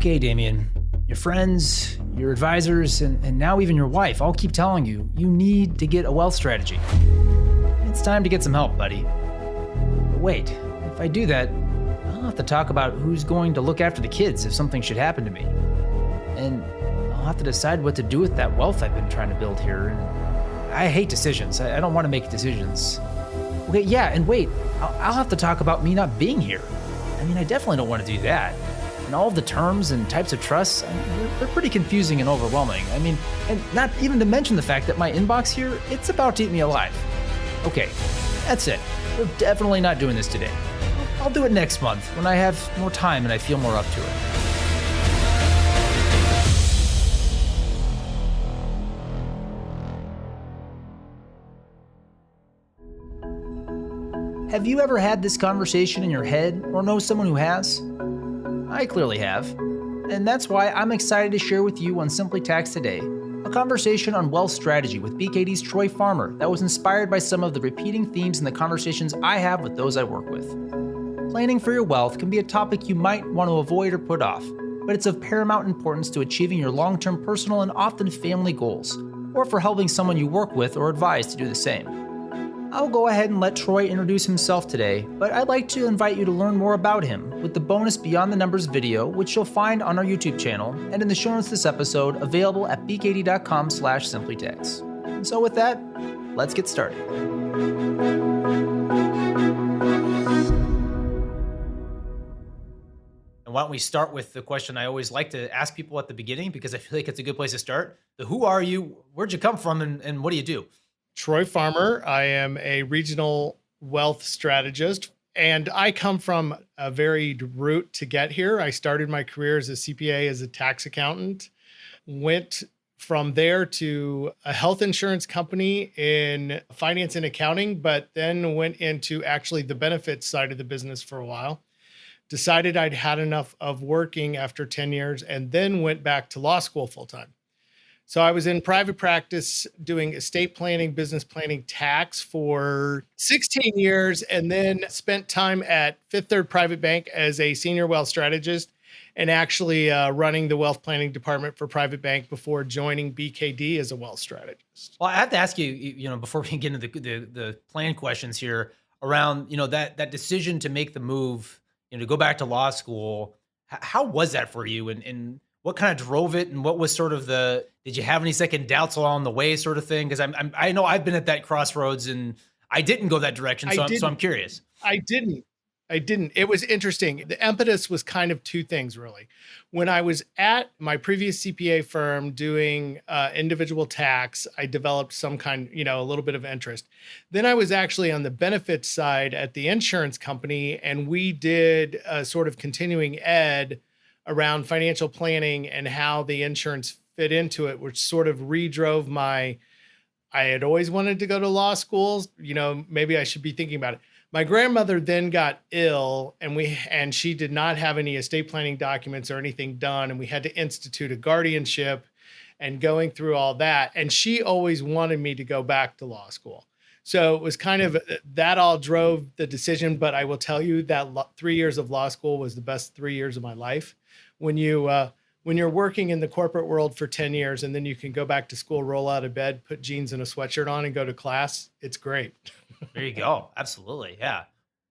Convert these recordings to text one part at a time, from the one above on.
Okay, Damien, your friends, your advisors, and now even your wife all keep telling you, you need to get a wealth strategy. It's time to get some help, buddy. But wait, if I do that, I'll have to talk about who's going to look after the kids if something should happen to me. And I'll have to decide what to do with that wealth I've been trying to build here. And I hate decisions. I don't want to make decisions. Okay, yeah, and wait, I'll have to talk about me not being here. I mean, I definitely don't want to do that. And all of the terms and types of trusts, they're pretty confusing and overwhelming. I mean, and not even to mention the fact that my inbox here, it's about to eat me alive. Okay, that's it. We're definitely not doing this today. I'll do it next month when I have more time and I feel more up to it. Have you ever had this conversation in your head or know someone who has? I clearly have. And that's why I'm excited to share with you on Simply Tax today, a conversation on wealth strategy with BKD's Troy Farmer that was inspired by some of the repeating themes in the conversations I have with those I work with. Planning for your wealth can be a topic you might want to avoid or put off, but it's of paramount importance to achieving your long-term personal and often family goals, or for helping someone you work with or advise to do the same. I'll go ahead and let Troy introduce himself today, but I'd like to invite you to learn more about him with the bonus Beyond the Numbers video, which you'll find on our YouTube channel and in the show notes of this episode, available at bkd.com/simplytax. And so with that, let's get started. And why don't we start with the question I always like to ask people at the beginning, because I feel like it's a good place to start. Who are you? Where'd you come from? And what do you do? Troy Farmer. I am a regional wealth strategist, and I come from a varied route to get here. I started my career as a CPA, as a tax accountant, went from there to a health insurance company in finance and accounting, but then went into actually the benefits side of the business for a while. Decided I'd had enough of working after 10 years and then went back to law school full time. So I was in private practice doing estate planning, business planning, tax for 16 years, and then spent time at Fifth Third Private Bank as a senior wealth strategist and actually running the wealth planning department for Private Bank before joining BKD as a wealth strategist. Well, I have to ask you, before we get into the plan questions here around, that decision to make the move, to go back to law school. How was that for you? And what kind of drove it, and what was sort of did you have any second doubts along the way sort of thing? Because I know I've been at that crossroads and I didn't go that direction. So I'm curious. I didn't. It was interesting. The impetus was kind of two things, really. When I was at my previous CPA firm doing individual tax, I developed some kind, a little bit of interest. Then I was actually on the benefits side at the insurance company, and we did a sort of continuing ed around financial planning and how the insurance fit into it, which sort of redrove I had always wanted to go to law schools. Maybe I should be thinking about it. My grandmother then got ill, and she did not have any estate planning documents or anything done. And we had to institute a guardianship and going through all that. And she always wanted me to go back to law school. So it was kind of that all drove the decision. But I will tell you that 3 years of law school was the best 3 years of my life. When you're working in the corporate world for 10 years and then you can go back to school, roll out of bed, put jeans and a sweatshirt on and go to class, it's great. There you go. Absolutely. Yeah.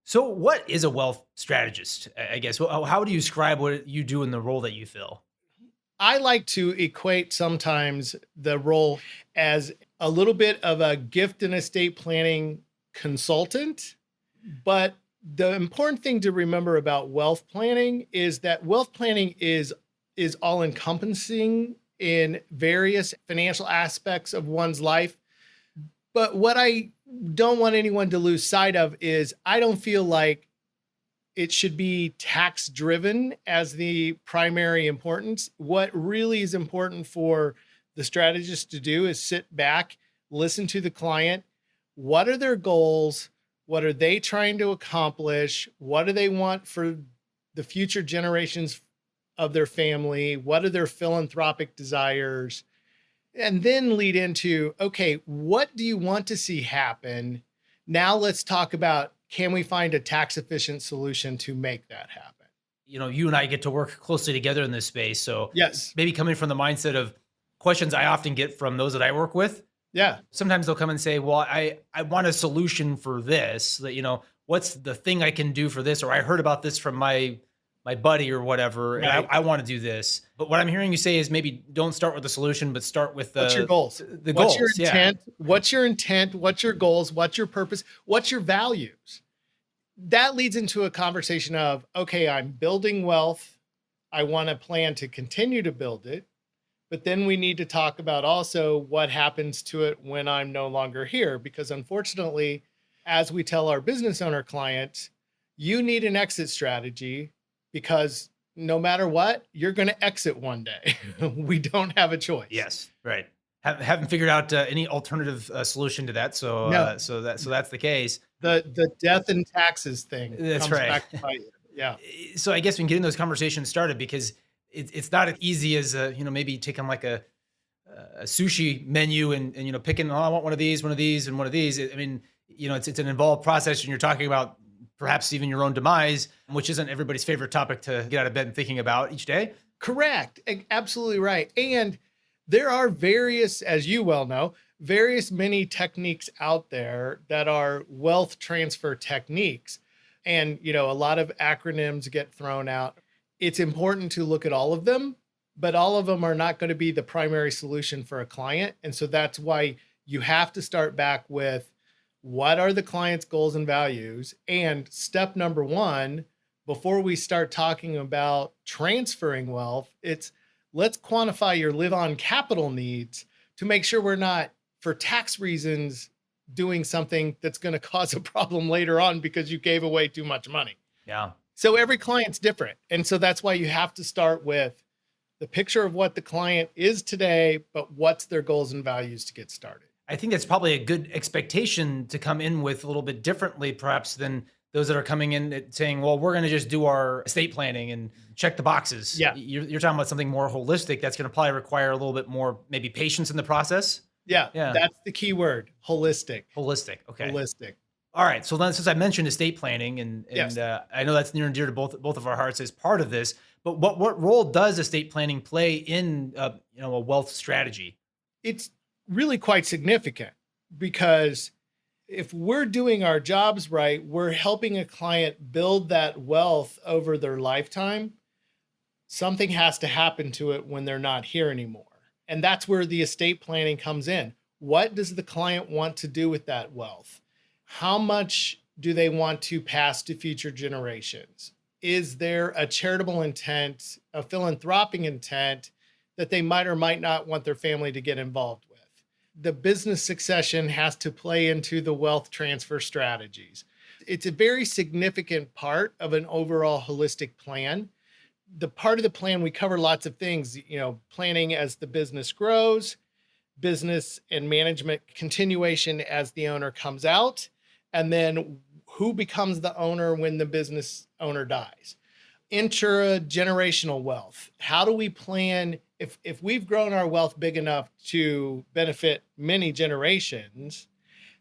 So what is a wealth strategist, I guess? How do you describe what you do in the role that you fill? I like to equate sometimes the role as a little bit of a gift and estate planning consultant, but the important thing to remember about wealth planning is that wealth planning is all encompassing in various financial aspects of one's life. But what I don't want anyone to lose sight of is I don't feel like it should be tax driven as the primary importance. What really is important for the strategist to do is sit back, listen to the client. What are their goals? What are they trying to accomplish? What do they want for the future generations of their family? What are their philanthropic desires? And then lead into, okay, what do you want to see happen? Now let's talk about, can we find a tax efficient solution to make that happen? you and I get to work closely together in this space. So Yes. maybe coming from the mindset of questions I often get from those that I work with, Yeah. sometimes they'll come and say, well, I want a solution for this, that, what's the thing I can do for this? Or I heard about this from my buddy or whatever, and Right. I want to do this. But what I'm hearing you say is maybe don't start with the solution, but start with What's your goals? the What's your goals. Yeah. intent? What's your intent? What's your goals? What's your purpose? What's your values? That leads into a conversation of, okay, I'm building wealth. I want to plan to continue to build it. But then we need to talk about also what happens to it when I'm no longer here. Because unfortunately, as we tell our business owner clients, you need an exit strategy because no matter what, you're going to exit one day. We don't have a choice. Yes. Right. Haven't figured out any alternative solution to that. So, No. so that's the case. The death and taxes thing That's comes right. back to bite you. Yeah. So I guess we can get those conversations started because it's not as easy as maybe taking like a sushi menu and picking, I want one of these, and one of these. I mean, it's an involved process, and you're talking about perhaps even your own demise, which isn't everybody's favorite topic to get out of bed and thinking about each day. Correct. Absolutely right. And there are various, as you well know, many techniques out there that are wealth transfer techniques. And, a lot of acronyms get thrown out. It's important to look at all of them, but all of them are not going to be the primary solution for a client. And so that's why you have to start back with what are the client's goals and values? And step number one, before we start talking about transferring wealth, it's let's quantify your live on capital needs to make sure we're not, for tax reasons, doing something that's going to cause a problem later on because you gave away too much money. Yeah. So every client's different. And so that's why you have to start with the picture of what the client is today, but what's their goals and values to get started. I think that's probably a good expectation to come in with a little bit differently, perhaps, than those that are coming in saying, well, we're going to just do our estate planning and check the boxes. Yeah. You're talking about something more holistic. That's going to probably require a little bit more, maybe patience in the process. Yeah. Yeah. That's the key word. Holistic. Holistic. Okay. Holistic. All right. So then, since I mentioned estate planning, and Yes. I know that's near and dear to both of our hearts as part of this, but what role does estate planning play in a wealth strategy? It's really quite significant because if we're doing our jobs right, we're helping a client build that wealth over their lifetime. Something has to happen to it when they're not here anymore. And that's where the estate planning comes in. What does the client want to do with that wealth? How much do they want to pass to future generations? Is there a charitable intent, a philanthropic intent that they might or might not want their family to get involved with? The business succession has to play into the wealth transfer strategies. It's a very significant part of an overall holistic plan. The part of the plan, we cover lots of things, planning as the business grows, business and management continuation as the owner comes out, and then who becomes the owner when the business owner dies. Intra-generational wealth. How do we plan if we've grown our wealth big enough to benefit many generations,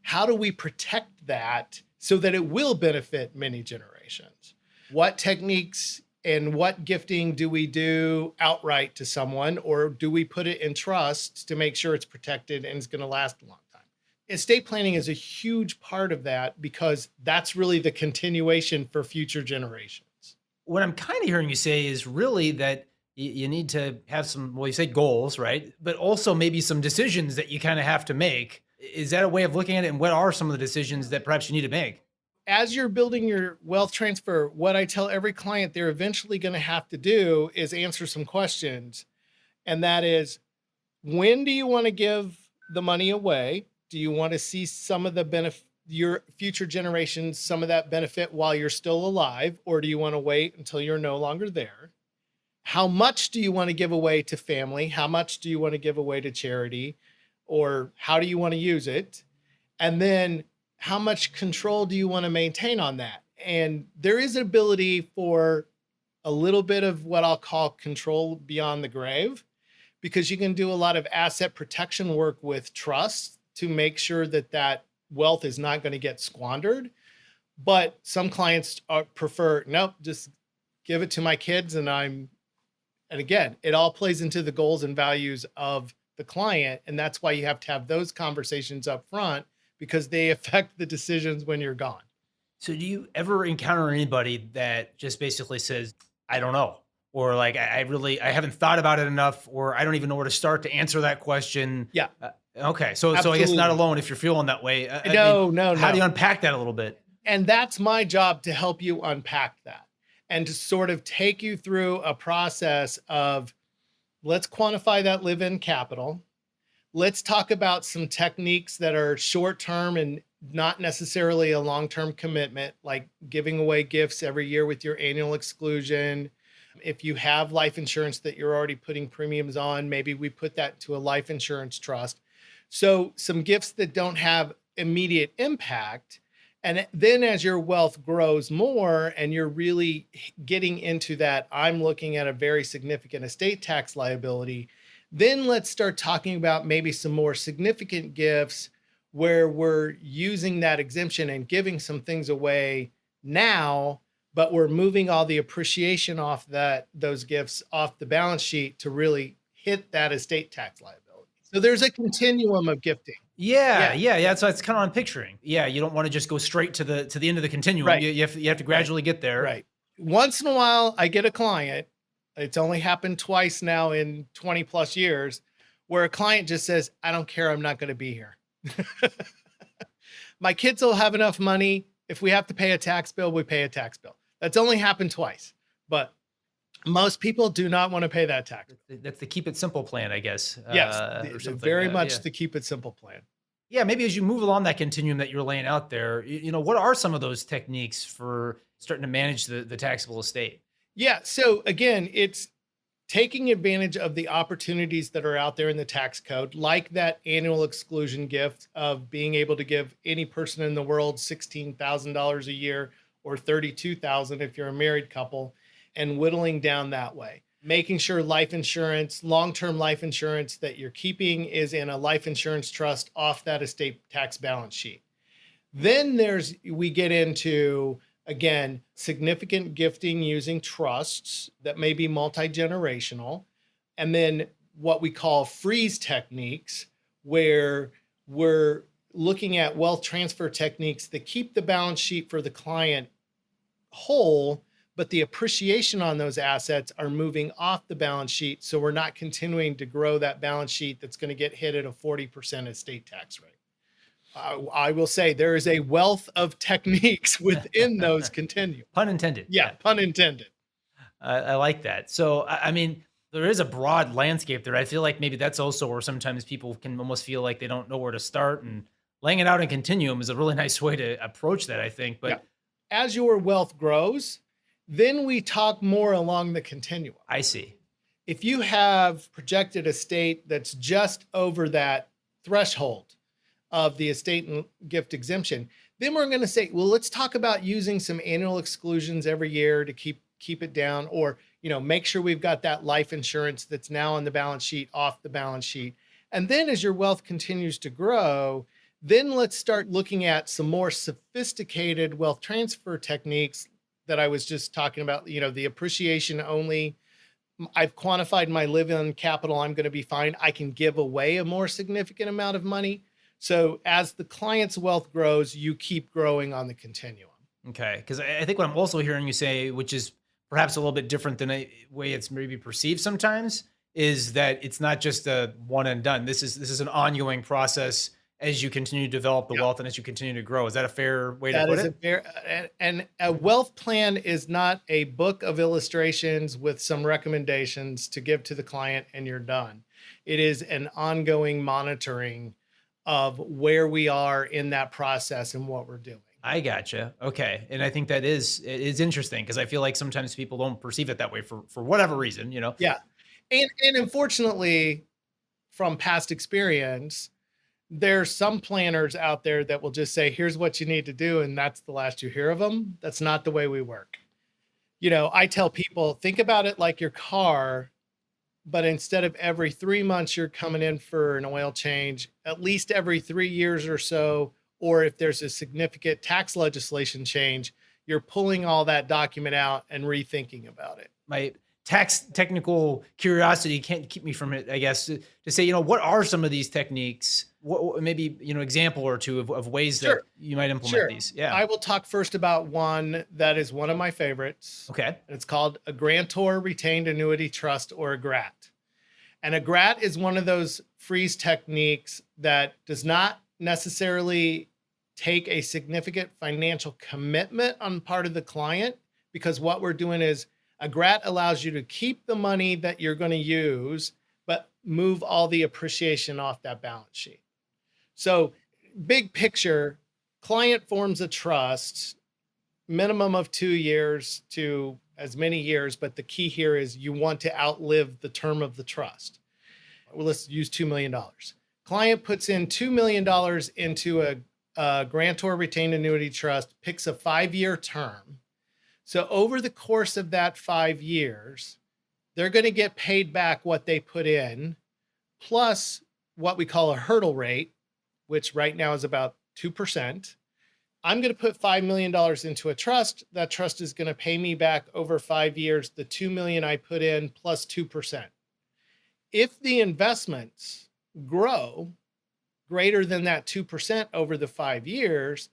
how do we protect that so that it will benefit many generations? What techniques and what gifting do we do outright to someone, or do we put it in trust to make sure it's protected and it's going to last a long time? Estate planning is a huge part of that because that's really the continuation for future generations. What I'm kind of hearing you say is really that you need to have some, well, you say goals, right? But also maybe some decisions that you kind of have to make. Is that a way of looking at it? And what are some of the decisions that perhaps you need to make? As you're building your wealth transfer, what I tell every client they're eventually going to have to do is answer some questions. And that is, when do you want to give the money away? Do you want to see some of the benefit, your future generations, some of that benefit while you're still alive? Or do you want to wait until you're no longer there? How much do you want to give away to family? How much do you want to give away to charity? Or how do you want to use it? And then how much control do you want to maintain on that? And there is an ability for a little bit of what I'll call control beyond the grave, because you can do a lot of asset protection work with trust to make sure that that wealth is not going to get squandered. But some clients prefer, nope, just give it to my kids, and again, it all plays into the goals and values of the client. And that's why you have to have those conversations up front, because they affect the decisions when you're gone. So do you ever encounter anybody that just basically says, I don't know, or like, I haven't thought about it enough, or I don't even know where to start to answer that question? Yeah. Okay. So I guess not Absolutely. alone if you're feeling that way. I mean, No, how do you no. unpack that a little bit? And that's my job, to help you unpack that and to sort of take you through a process of, let's quantify that live-in capital. Let's talk about some techniques that are short-term and not necessarily a long-term commitment, like giving away gifts every year with your annual exclusion. If you have life insurance that you're already putting premiums on, maybe we put that to a life insurance trust. So some gifts that don't have immediate impact. And then as your wealth grows more and you're really getting into that, I'm looking at a very significant estate tax liability, then let's start talking about maybe some more significant gifts where we're using that exemption and giving some things away now, but we're moving all the appreciation off those gifts off the balance sheet to really hit that estate tax liability. So there's a continuum of gifting. Yeah. So that's kind of what I'm picturing. Yeah, you don't want to just go straight to the end of the continuum. Right. You have to gradually get there. Right. Once in a while, I get a client. It's only happened twice now in 20 plus years, where a client just says, I don't care, I'm not going to be here. My kids will have enough money. If we have to pay a tax bill, we pay a tax bill. That's only happened twice, but most people do not want to pay that tax. That's the keep it simple plan, I guess. Yes, or something. very much Yeah. the keep it simple plan. Yeah, maybe as you move along that continuum that you're laying out there, what are some of those techniques for starting to manage the taxable estate? Yeah. So again, it's taking advantage of the opportunities that are out there in the tax code, like that annual exclusion gift of being able to give any person in the world $16,000 a year, or $32,000 if you're a married couple, and whittling down that way. Making sure life insurance, long-term life insurance that you're keeping is in a life insurance trust off that estate tax balance sheet. Then we get into, again, significant gifting using trusts that may be multi-generational. And then what we call freeze techniques, where we're looking at wealth transfer techniques that keep the balance sheet for the client whole, but the appreciation on those assets are moving off the balance sheet. So we're not continuing to grow that balance sheet that's going to get hit at a 40% estate tax rate. I will say there is a wealth of techniques within those continuum. Pun intended. Yeah, pun intended. I like that. So, I mean, there is a broad landscape there. I feel like maybe that's also where sometimes people can almost feel like they don't know where to start, and laying it out in continuum is a really nice way to approach that, I think. But as your wealth grows, then we talk more along the continuum. I see. If you have projected estate that's just over that threshold of the estate and gift exemption, then we're going to say, well, let's talk about using some annual exclusions every year to keep it down, or make sure we've got that life insurance that's now on the balance sheet off the balance sheet. And then as your wealth continues to grow, then let's start looking at some more sophisticated wealth transfer techniques that I was just talking about, the appreciation only. I've quantified my live-in capital. I'm going to be fine. I can give away a more significant amount of money. So as the client's wealth grows, you keep growing on the continuum. Okay. Because I think what I'm also hearing you say, which is perhaps a little bit different than a way it's maybe perceived sometimes, is that it's not just a one and done. This is an ongoing process as you continue to develop the wealth and as you continue to grow. Is that a fair way to put it? That is a fair, and a wealth plan is not a book of illustrations with some recommendations to give to the client and you're done. It is an ongoing monitoring of where we are in that process and what we're doing. I gotcha. Okay. And I think that is interesting, because I feel like sometimes people don't perceive it that way for whatever reason, Yeah. And unfortunately, from past experience, there's some planners out there that will just say, here's what you need to do, and that's the last you hear of them. That's not the way we work. I tell people, think about it like your car, but instead of every 3 months, you're coming in for an oil change, at least every 3 years or so, or if there's a significant tax legislation change, you're pulling all that document out and rethinking about it. My tax technical curiosity can't keep me from it, I guess, to say, what are some of these techniques? What maybe, example or two of ways that Sure. you might implement Sure. these. Yeah. I will talk first about one that is one of my favorites. Okay. And it's called a Grantor Retained Annuity Trust, or a GRAT. And a GRAT is one of those freeze techniques that does not necessarily take a significant financial commitment on part of the client, because what we're doing is a GRAT allows you to keep the money that you're going to use, but move all the appreciation off that balance sheet. So big picture, client forms a trust, minimum of 2 years to as many years, but the key here is you want to outlive the term of the trust. Well, let's use $2 million. Client puts in $2 million into a Grantor Retained Annuity Trust, picks a 5-year term. So over the course of that 5 years, they're going to get paid back what they put in, plus what we call a hurdle rate, which right now is about 2%. I'm going to put $5 million into a trust. That trust is going to pay me back over 5 years, the $2 million I put in plus 2%. If the investments grow greater than that 2% over the 5 years,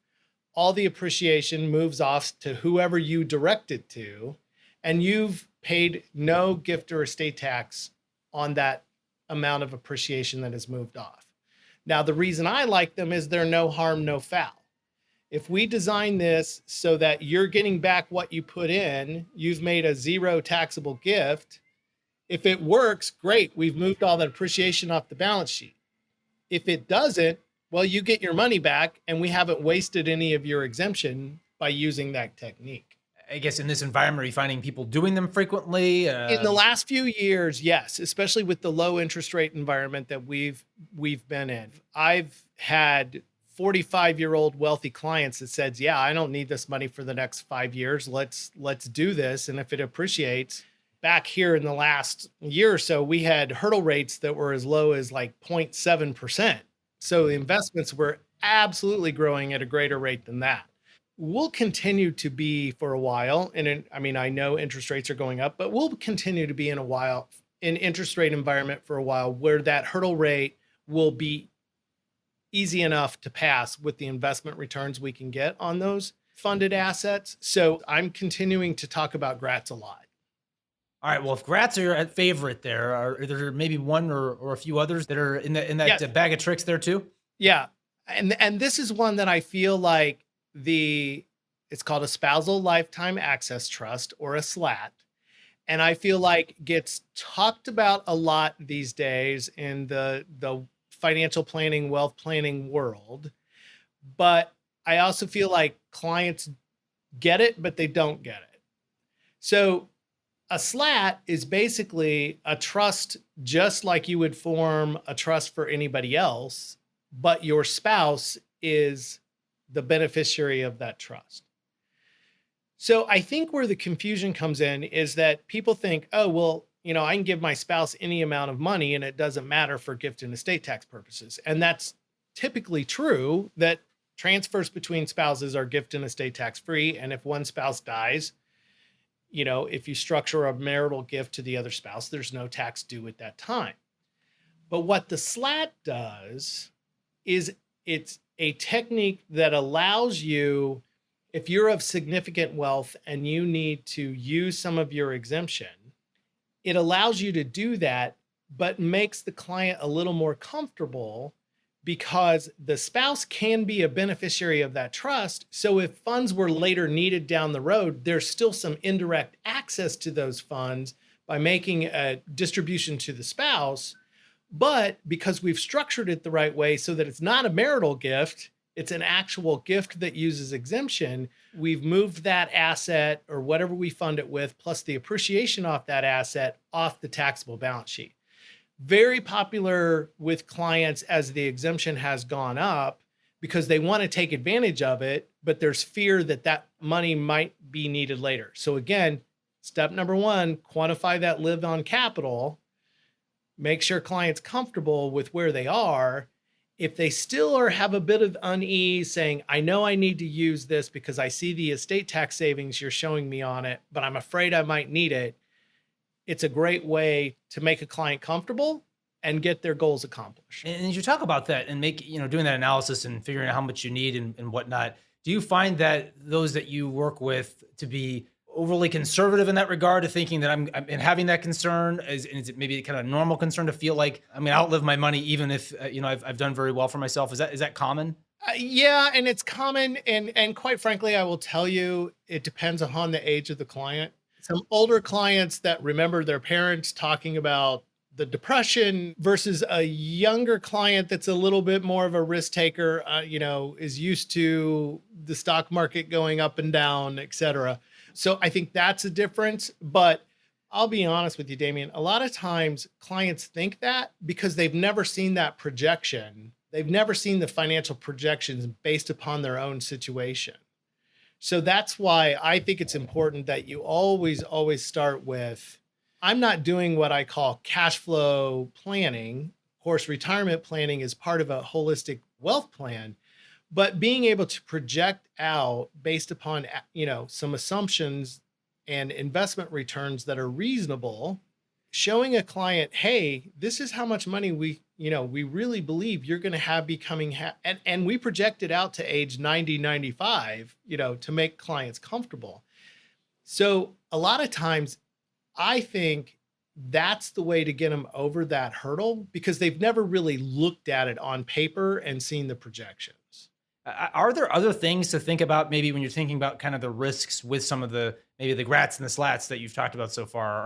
all the appreciation moves off to whoever you direct it to, and you've paid no gift or estate tax on that amount of appreciation that has moved off. Now, the reason I like them is they're no harm, no foul. If we design this so that you're getting back what you put in, you've made a zero taxable gift. If it works, great. We've moved all that appreciation off the balance sheet. If it doesn't, well, you get your money back, and we haven't wasted any of your exemption by using that technique. I guess in this environment, are you finding people doing them frequently? In the last few years, yes, especially with the low interest rate environment that we've been in. I've had 45-year-old wealthy clients that said, yeah, I don't need this money for the next 5 years. Let's do this. And if it appreciates, back here in the last year or so, we had hurdle rates that were as low as like 0.7%. So the investments were absolutely growing at a greater rate than that. We'll continue to be for a while. And I know interest rates are going up, but we'll continue to be in interest rate environment for a while where that hurdle rate will be easy enough to pass with the investment returns we can get on those funded assets. So I'm continuing to talk about GRATs a lot. All right. Well, if GRATs are your favorite there, are there maybe one or a few others that are in that bag of tricks there too? Yeah. And this is one that I feel like it's called a Spousal Lifetime Access Trust, or a SLAT. And I feel like gets talked about a lot these days in the financial planning, wealth planning world. But I also feel like clients get it, but they don't get it. So a SLAT is basically a trust, just like you would form a trust for anybody else, but your spouse is the beneficiary of that trust. So I think where the confusion comes in is that people think, oh, well, I can give my spouse any amount of money and it doesn't matter for gift and estate tax purposes. And that's typically true, that transfers between spouses are gift and estate tax free. And if one spouse dies, if you structure a marital gift to the other spouse, there's no tax due at that time. But what the SLAT does is it's a technique that allows you, if you're of significant wealth and you need to use some of your exemption, it allows you to do that, but makes the client a little more comfortable because the spouse can be a beneficiary of that trust. So if funds were later needed down the road, there's still some indirect access to those funds by making a distribution to the spouse. But because we've structured it the right way so that it's not a marital gift, it's an actual gift that uses exemption, we've moved that asset or whatever we fund it with, plus the appreciation off that asset, off the taxable balance sheet. Very popular with clients as the exemption has gone up because they want to take advantage of it, but there's fear that that money might be needed later. So again, step number one, quantify that live-on capital, make sure clients comfortable with where they are. If they still have a bit of unease saying, I know I need to use this because I see the estate tax savings you're showing me on it, but I'm afraid I might need it. It's a great way to make a client comfortable and get their goals accomplished. And as you talk about that and doing that analysis and figuring out how much you need and whatnot, do you find that those that you work with to be overly conservative in that regard, to thinking that I'm and having that concern? Is it maybe kind of a normal concern to feel like I'm going to outlive my money, even if, I've done very well for myself? Is that common? Yeah, and it's common. And quite frankly, I will tell you, it depends upon the age of the client. Some older clients that remember their parents talking about the depression versus a younger client that's a little bit more of a risk taker, is used to the stock market going up and down, et cetera. So I think that's a difference. But I'll be honest with you, Damien, a lot of times clients think that because they've never seen that projection. They've never seen the financial projections based upon their own situation. So that's why I think it's important that you always, always start with, I'm not doing what I call cash flow planning. Of course, retirement planning is part of a holistic wealth plan, but being able to project out based upon, some assumptions and investment returns that are reasonable, showing a client, hey, this is how much money we really believe you're going to have becoming, and we project it out to age 90, 95, to make clients comfortable. So a lot of times I think that's the way to get them over that hurdle because they've never really looked at it on paper and seen the projections. Are there other things to think about, maybe when you're thinking about kind of the risks with some of maybe the grats and the slats that you've talked about so far?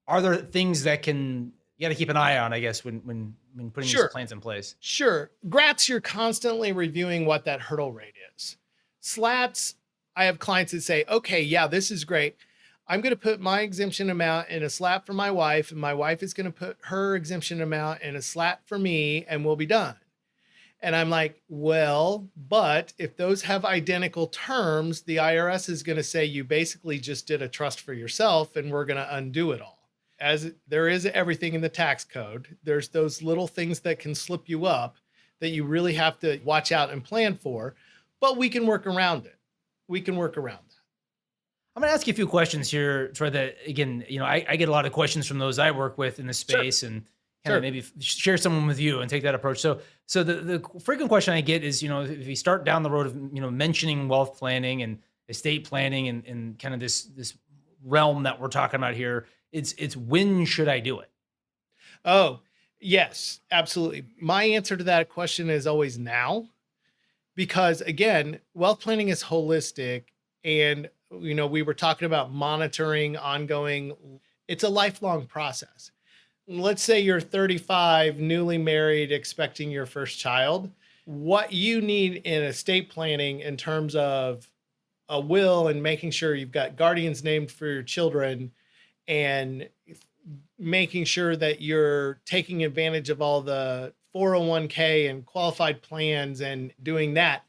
Are there things that you got to keep an eye on, I guess, when putting these plans in place? Sure. Grats, you're constantly reviewing what that hurdle rate is. Slats, I have clients that say, okay, yeah, this is great. I'm going to put my exemption amount in a slat for my wife, and my wife is going to put her exemption amount in a slat for me, and we'll be done. And I'm like, well, but if those have identical terms, the IRS is going to say you basically just did a trust for yourself, and we're going to undo it all. As there is everything in the tax code, there's those little things that can slip you up that you really have to watch out and plan for, but we can work around it. We can work around that. I'm going to ask you a few questions here, Troy, that, again, I get a lot of questions from those I work with in the space, and kind of maybe share someone with you and take that approach. So the frequent question I get is, if you start down the road of, mentioning wealth planning and estate planning and kind of this realm that we're talking about here, it's when should I do it? Oh, yes, absolutely. My answer to that question is always now, because again, wealth planning is holistic, and we were talking about monitoring, ongoing. It's a lifelong process. Let's say you're 35, newly married, expecting your first child. What you need in estate planning in terms of a will and making sure you've got guardians named for your children and making sure that you're taking advantage of all the 401k and qualified plans and doing that.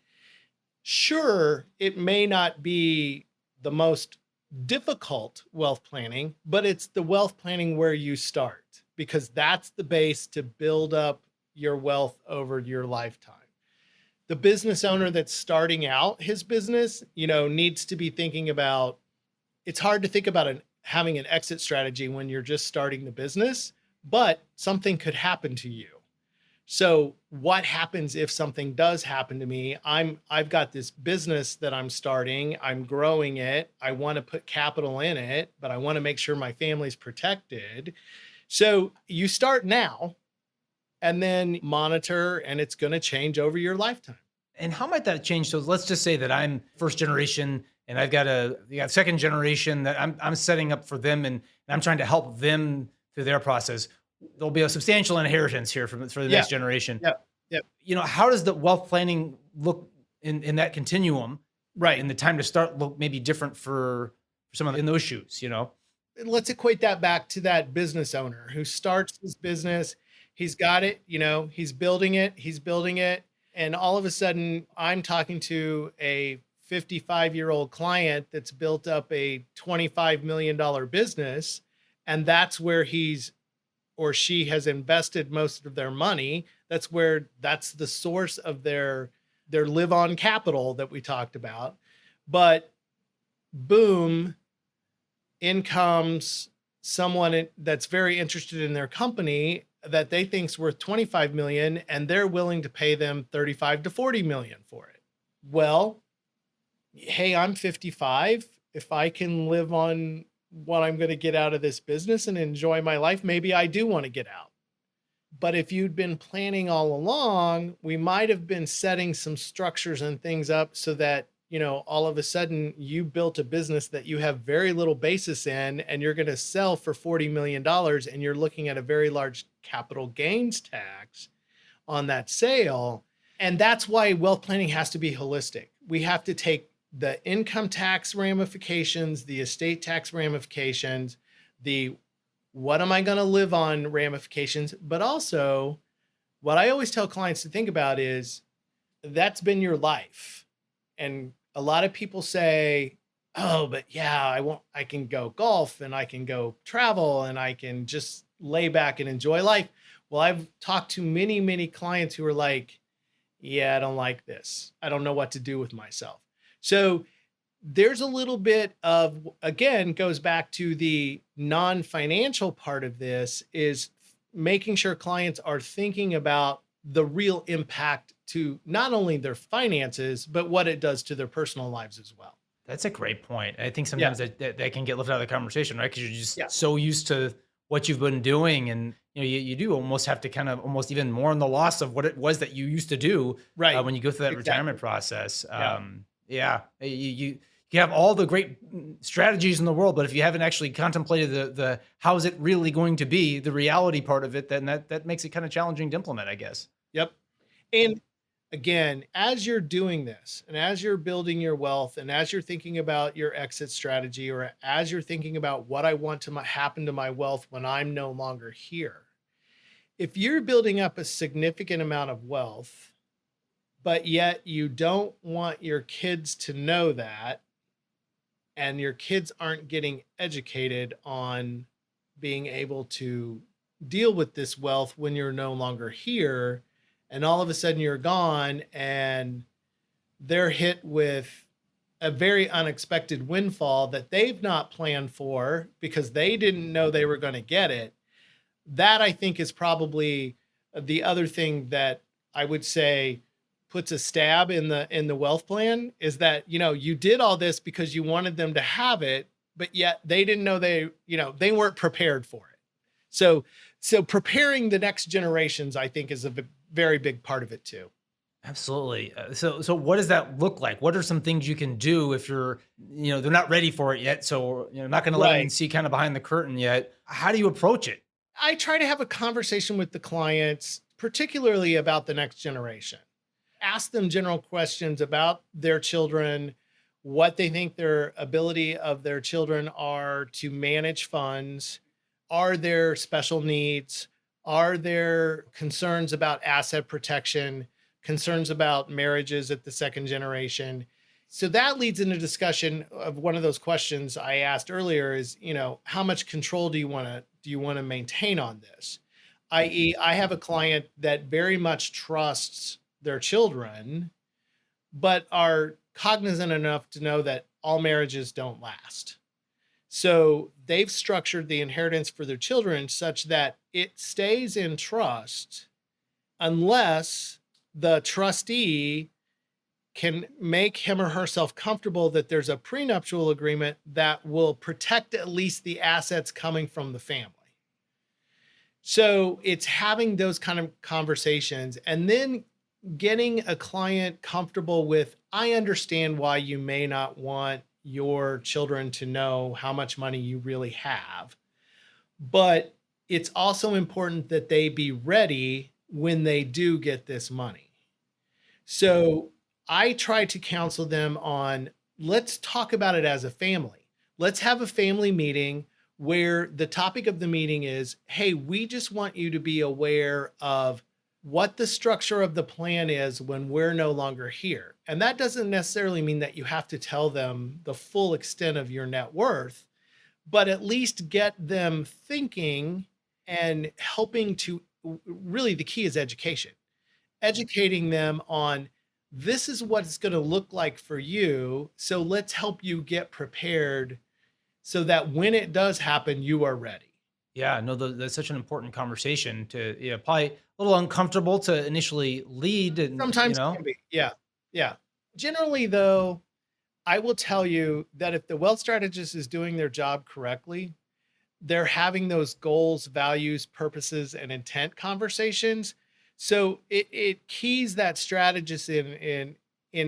Sure, it may not be the most difficult wealth planning, but it's the wealth planning where you start, because that's the base to build up your wealth over your lifetime. The business owner that's starting out his business, needs to be thinking about, it's hard to think about having an exit strategy when you're just starting the business, but something could happen to you. So what happens if something does happen to me? I've got this business that I'm starting. I'm growing it. I want to put capital in it, but I want to make sure my family's protected. So you start now and then monitor, and it's going to change over your lifetime. And how might that change? So let's just say that I'm first generation and I've got second generation that I'm setting up for them, and I'm trying to help them through their process. There'll be a substantial inheritance here for the next generation. Yep. How does the wealth planning look in that continuum? Right. And the time to start look maybe different for someone in those shoes, Let's equate that back to that business owner who starts his business. He's got it, he's building it. And all of a sudden I'm talking to a 55-year-old client that's built up a $25 million business. And that's where he's or she has invested most of their money. That's the source of their live on capital that we talked about. But boom, in comes someone that's very interested in their company that they think's worth 25 million, and they're willing to pay them 35 to 40 million for it. Well, hey, I'm 55. If I can live on what I'm going to get out of this business and enjoy my life, maybe I do want to get out. But if you'd been planning all along, we might have been setting some structures and things up so that, all of a sudden you built a business that you have very little basis in, and you're going to sell for $40 million, and you're looking at a very large capital gains tax on that sale. And that's why wealth planning has to be holistic. We have to take the income tax ramifications, the estate tax ramifications, the what am I going to live on ramifications, but also what I always tell clients to think about is that's been your life. And a lot of people say, oh, but yeah, I can go golf and I can go travel and I can just lay back and enjoy life. Well, I've talked to many, many clients who are like, yeah, I don't like this. I don't know what to do with myself. So there's a little bit of, again, goes back to the non-financial part of this, is making sure clients are thinking about the real impact to not only their finances, but what it does to their personal lives as well. That's a great point. I think sometimes that can get left out of the conversation, right? Because you're just so used to what you've been doing, and you do almost have to kind of almost even mourn the loss of what it was that you used to do, right? When you go through that retirement process. You have all the great strategies in the world, but if you haven't actually contemplated the how is it really going to be, the reality part of it, then that makes it kind of challenging to implement, I guess. Yep. And again, as you're doing this and as you're building your wealth and as you're thinking about your exit strategy, or as you're thinking about what I want to happen to my wealth when I'm no longer here, if you're building up a significant amount of wealth, but yet you don't want your kids to know that, and your kids aren't getting educated on being able to deal with this wealth when you're no longer here, and all of a sudden you're gone and they're hit with a very unexpected windfall that they've not planned for because they didn't know they were going to get it. That, I think, is probably the other thing that I would say puts a stab in the wealth plan, is that, you did all this because you wanted them to have it, but yet they didn't know they weren't prepared for it. So preparing the next generations, I think, is a very big part of it too. Absolutely. So what does that look like? What are some things you can do if they're not ready for it yet? So you're not going to let them see kind of behind the curtain yet. How do you approach it? I try to have a conversation with the clients, particularly about the next generation. Ask them general questions about their children, what they think their ability of their children are to manage funds. Are there special needs? Are there concerns about asset protection, concerns about marriages at the second generation? So that leads into discussion of one of those questions I asked earlier is, how much control do you want to maintain on this? I.e., I have a client that very much trusts their children, but are cognizant enough to know that all marriages don't last. So they've structured the inheritance for their children such that it stays in trust unless the trustee can make him or herself comfortable that there's a prenuptial agreement that will protect at least the assets coming from the family. So it's having those kind of conversations and then getting a client comfortable with, I understand why you may not want your children to know how much money you really have, but it's also important that they be ready when they do get this money. So I try to counsel them on, let's talk about it as a family. Let's have a family meeting where the topic of the meeting is, hey, we just want you to be aware of what the structure of the plan is when we're no longer here. And that doesn't necessarily mean that you have to tell them the full extent of your net worth, but at least get them thinking and helping to, really the key is education. educating them on this is what it's going to look like for you. So let's help you get prepared so that when it does happen, you are ready. Yeah, no, that's such an important conversation to, probably a little uncomfortable to initially lead and, Sometimes it can be. Yeah. Yeah. Generally, though, I will tell you that if the wealth strategist is doing their job correctly, they're having those goals, values, purposes, and intent conversations. So it keys that strategist in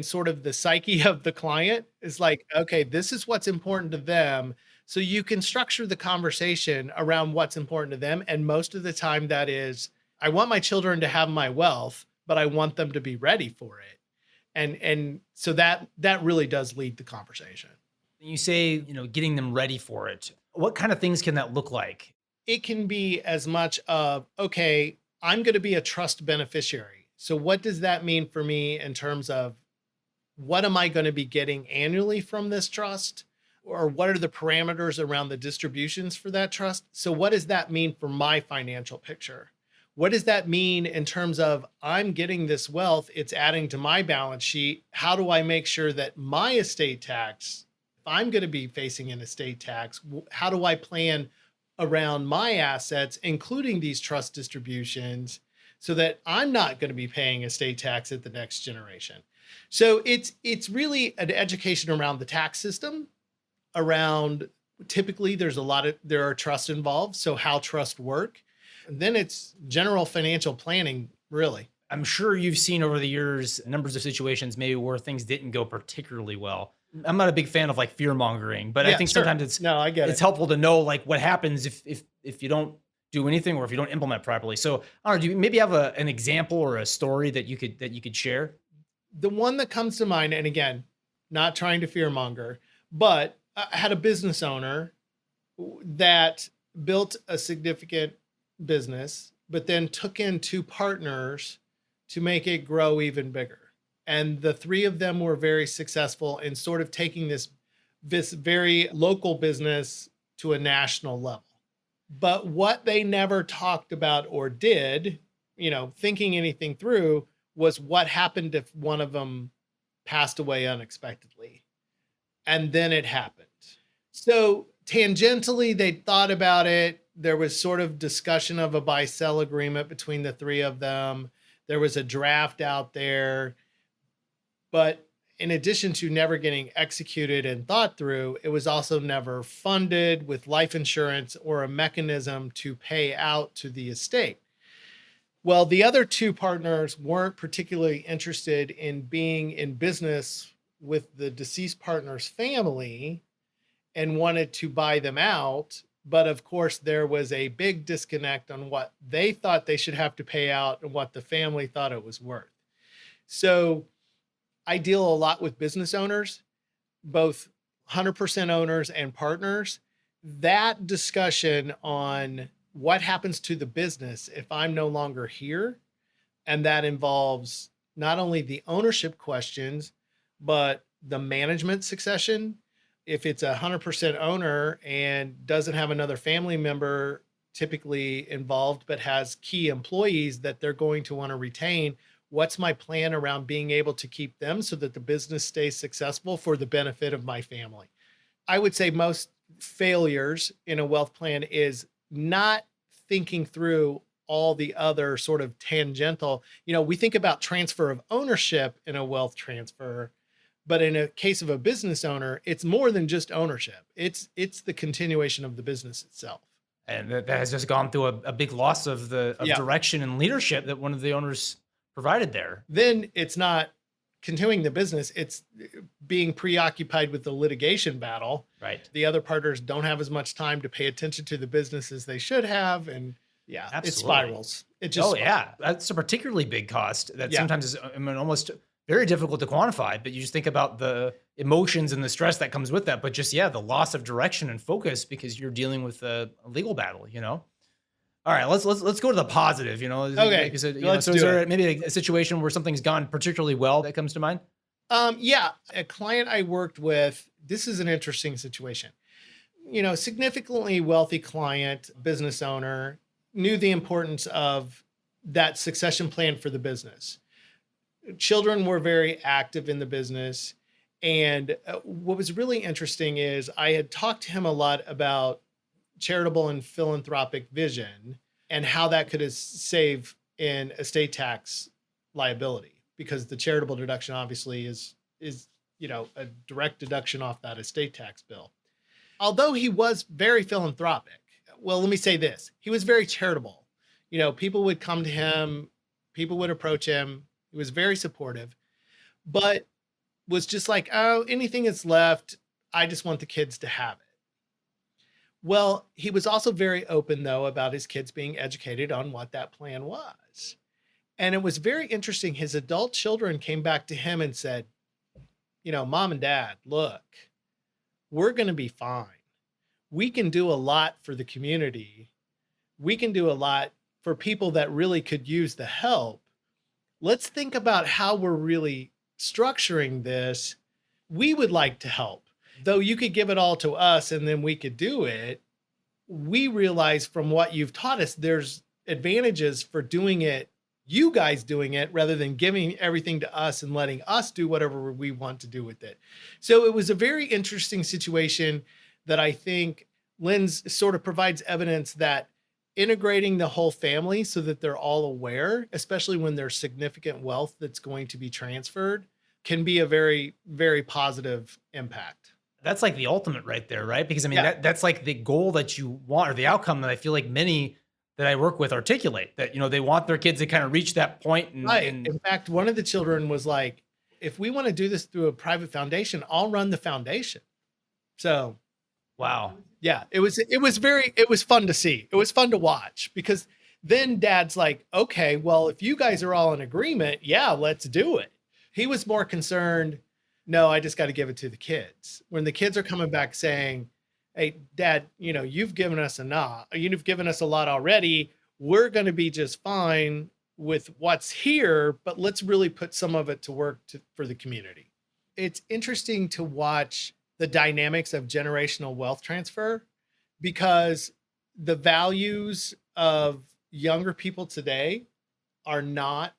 sort of the psyche of the client. Is like, okay, this is what's important to them. So you can structure the conversation around what's important to them. And most of the time that is, I want my children to have my wealth, but I want them to be ready for it. And so that really does lead the conversation. you say, getting them ready for it. What kind of things can that look like? It can be as much of, okay, I'm going to be a trust beneficiary. So what does that mean for me in terms of what am I going to be getting annually from this trust? Or what are the parameters around the distributions for that trust? So what does that mean for my financial picture? What does that mean in terms of I'm getting this wealth, it's adding to my balance sheet. How do I make sure that my estate tax, if I'm going to be facing an estate tax, how do I plan around my assets, including these trust distributions, so that I'm not going to be paying estate tax at the next generation? So it's really an education around the tax system, around typically there are trusts involved. So how trusts work. And then it's general financial planning, really. I'm sure you've seen over the years numbers of situations maybe where things didn't go particularly well. I'm not a big fan of like fear mongering, but I think sure. sometimes I get it's it. helpful to know like what happens if you don't do anything or if you don't implement properly. So I don't know, do you maybe have an example or a story that you could share? The one that comes to mind, and again, not trying to fear monger, but I had a business owner that built a significant business, but then took in two partners to make it grow even bigger. And the three of them were very successful in sort of taking this very local business to a national level. But what they never talked about or did, thinking anything through, was what happened if one of them passed away unexpectedly. And then it happened. So tangentially, they thought about it. There was sort of discussion of a buy-sell agreement between the three of them. There was a draft out there. But in addition to never getting executed and thought through, it was also never funded with life insurance or a mechanism to pay out to the estate. Well, the other two partners weren't particularly interested in being in business with the deceased partner's family and wanted to buy them out. But of course, there was a big disconnect on what they thought they should have to pay out and what the family thought it was worth. So I deal a lot with business owners, both 100% owners and partners. That discussion on what happens to the business if I'm no longer here, and that involves not only the ownership questions, but the management succession. If it's 100% owner and doesn't have another family member typically involved, but has key employees that they're going to want to retain, what's my plan around being able to keep them so that the business stays successful for the benefit of my family? I would say most failures in a wealth plan is not thinking through all the other sort of tangential, we think about transfer of ownership in a wealth transfer, but in a case of a business owner, it's more than just ownership. It's the continuation of the business itself. And that has just gone through a big loss of direction and leadership that one of the owners provided there. Then it's not continuing the business, it's being preoccupied with the litigation battle. Right. The other partners don't have as much time to pay attention to the business as they should have. And Absolutely. It spirals. It just That's a particularly big cost that sometimes is almost very difficult to quantify, but you just think about the emotions and the stress that comes with that. But just, the loss of direction and focus because you're dealing with a legal battle, All right, let's go to the positive. Okay, Like you said, let's so do is there it. maybe a situation where something's gone particularly well that comes to mind? A client I worked with, this is an interesting situation. Significantly wealthy client, business owner, knew the importance of that succession plan for the business. Children were very active in the business. And what was really interesting is I had talked to him a lot about charitable and philanthropic vision and how that could save in estate tax liability, because the charitable deduction obviously is a direct deduction off that estate tax bill. Although he was very philanthropic, well, let me say this, he was very charitable. People would come to him, people would approach him. He was very supportive, but was just like, oh, anything that's left, I just want the kids to have it. Well, he was also very open, though, about his kids being educated on what that plan was. And it was very interesting. His adult children came back to him and said, Mom and Dad, look, we're going to be fine. We can do a lot for the community. We can do a lot for people that really could use the help. Let's think about how we're really structuring this. We would like to help. Though you could give it all to us and then we could do it, we realize from what you've taught us, there's advantages for doing it, you guys doing it, rather than giving everything to us and letting us do whatever we want to do with it. So it was a very interesting situation that I think Lynn's sort of provides evidence that integrating the whole family so that they're all aware, especially when there's significant wealth that's going to be transferred, can be a very, very positive impact. That's like the ultimate right there, right? Because that's like the goal that you want, or the outcome that I feel like many that I work with articulate, that, they want their kids to kind of reach that point. Right. In fact, one of the children was like, if we want to do this through a private foundation, I'll run the foundation. So, wow. Yeah, it was fun to see. It was fun to watch, because then Dad's like, okay, well, if you guys are all in agreement, yeah, let's do it. He was more concerned, no, I just got to give it to the kids. When the kids are coming back saying, hey, Dad, you've given us enough. You've given us a lot already. We're going to be just fine with what's here, but let's really put some of it to work for the community. It's interesting to watch the dynamics of generational wealth transfer, because the values of younger people today are not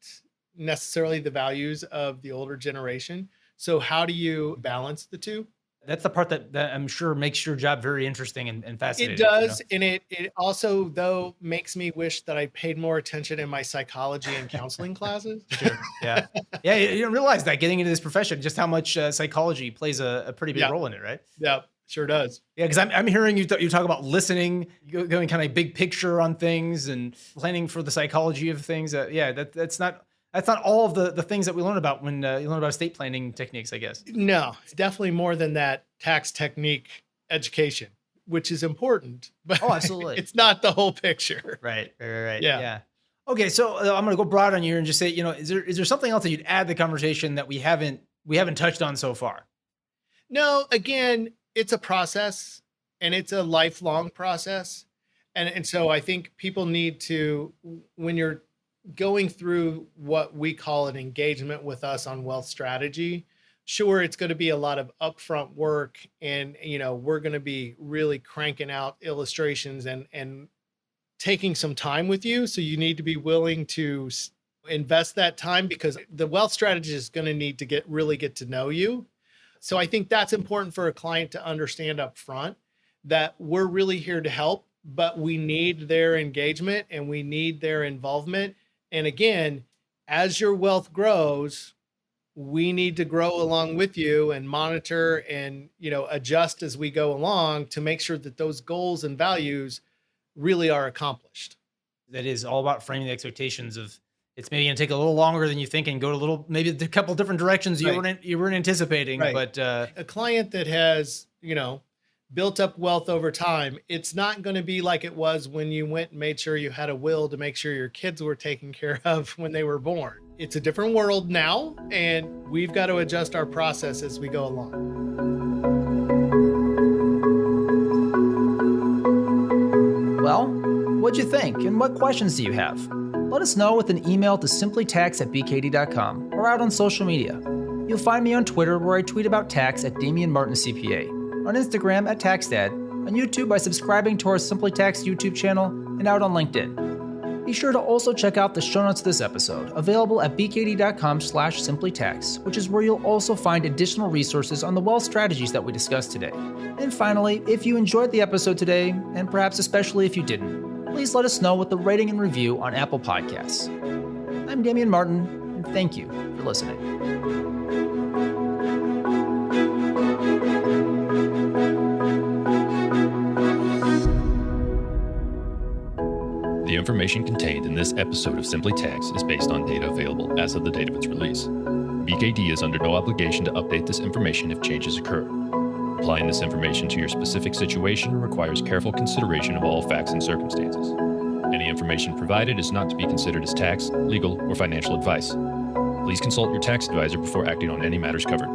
necessarily the values of the older generation. So how do you balance the two? That's the part that I'm sure makes your job very interesting and fascinating. It does. And it also, though, makes me wish that I paid more attention in my psychology and counseling classes. Sure. Yeah. Yeah. You don't realize that getting into this profession, just how much psychology plays a pretty big role in it, right? Yeah, sure does. Yeah. Because I'm hearing you talk about listening, going kind of big picture on things and planning for the psychology of things. That's not all of the things that we learn about when you learn about estate planning techniques, I guess. No, it's definitely more than that tax technique education, which is important, but absolutely. It's not the whole picture. Right. Yeah. Okay, so I'm going to go broad on you and just say, is there something else that you'd add to the conversation that we haven't touched on so far? No, again, it's a process, and it's a lifelong process. And so I think people need to, when you're going through what we call an engagement with us on wealth strategy, sure, it's going to be a lot of upfront work, and we're going to be really cranking out illustrations and taking some time with you. So you need to be willing to invest that time, because the wealth strategist is going to need to really get to know you. So I think that's important for a client to understand up front, that we're really here to help, but we need their engagement and we need their involvement. And again, as your wealth grows, we need to grow along with you and monitor and, adjust as we go along to make sure that those goals and values really are accomplished. That is all about framing the expectations of, it's maybe going to take a little longer than you think and go to maybe a couple different directions you weren't anticipating. Right. But a client that has, built up wealth over time, it's not going to be like it was when you went and made sure you had a will to make sure your kids were taken care of when they were born. It's a different world now, and we've got to adjust our process as we go along. Well, what'd you think, and what questions do you have? Let us know with an email to simplytax@bkd.com or out on social media. You'll find me on Twitter, where I tweet about tax at Damien Martin CPA, on Instagram at TaxDad, on YouTube by subscribing to our Simply Tax YouTube channel, and out on LinkedIn. Be sure to also check out the show notes of this episode, available at bkd.com/simplytax, which is where you'll also find additional resources on the wealth strategies that we discussed today. And finally, if you enjoyed the episode today, and perhaps especially if you didn't, please let us know with a rating and review on Apple Podcasts. I'm Damien Martin, and thank you for listening. The information contained in this episode of Simply Tax is based on data available as of the date of its release. BKD is under no obligation to update this information if changes occur. Applying this information to your specific situation requires careful consideration of all facts and circumstances. Any information provided is not to be considered as tax, legal, or financial advice. Please consult your tax advisor before acting on any matters covered.